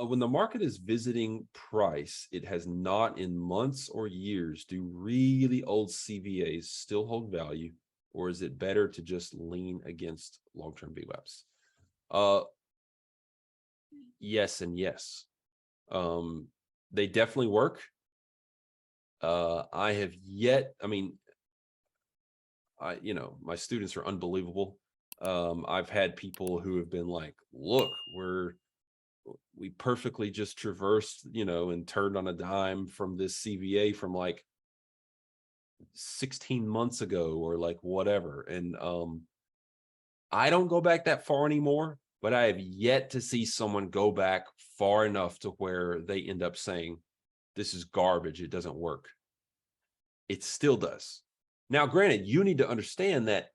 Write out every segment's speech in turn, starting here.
when the market is visiting price, it has not in months or years. Do really old CVAs still hold value, or is it better to just lean against long-term VWAPs? Yes and yes. They definitely work. I have yet, I mean, my students are unbelievable. I've had people who have been like, look, we perfectly just traversed, and turned on a dime from this CVA from like 16 months ago or like whatever. And I don't go back that far anymore, but I have yet to see someone go back far enough to where they end up saying, this is garbage, it doesn't work. It still does. Now, granted, you need to understand that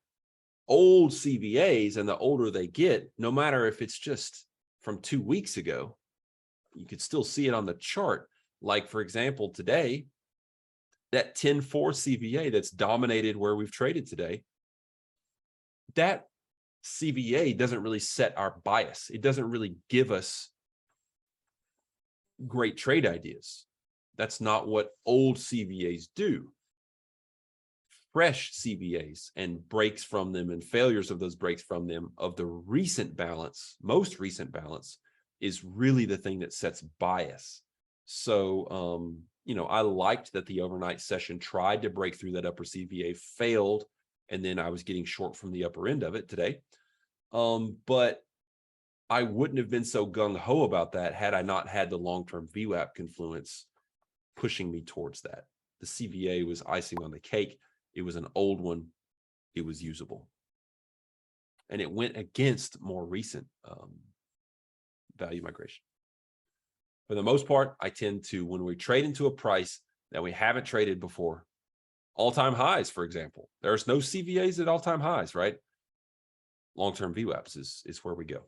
old CVAs, and the older they get, no matter if it's just from 2 weeks ago, you could still see it on the chart. Like, for example, today, that 10-4 CVA that's dominated where we've traded today, that CVA doesn't really set our bias. It doesn't really give us great trade ideas. That's not what old CVAs do. Fresh CVAs and breaks from them and failures of those breaks from them of the recent balance, most recent balance, is really the thing that sets bias. So, I liked that the overnight session tried to break through that upper CVA, failed, and then I was getting short from the upper end of it today. But I wouldn't have been so gung-ho about that had I not had the long-term VWAP confluence pushing me towards that. The CVA was icing on the cake. It was an old one. It was usable. And it went against more recent value migration. For the most part, I tend to, when we trade into a price that we haven't traded before, all-time highs, for example, there's no CVAs at all-time highs, right? Long-term VWAPs is where we go.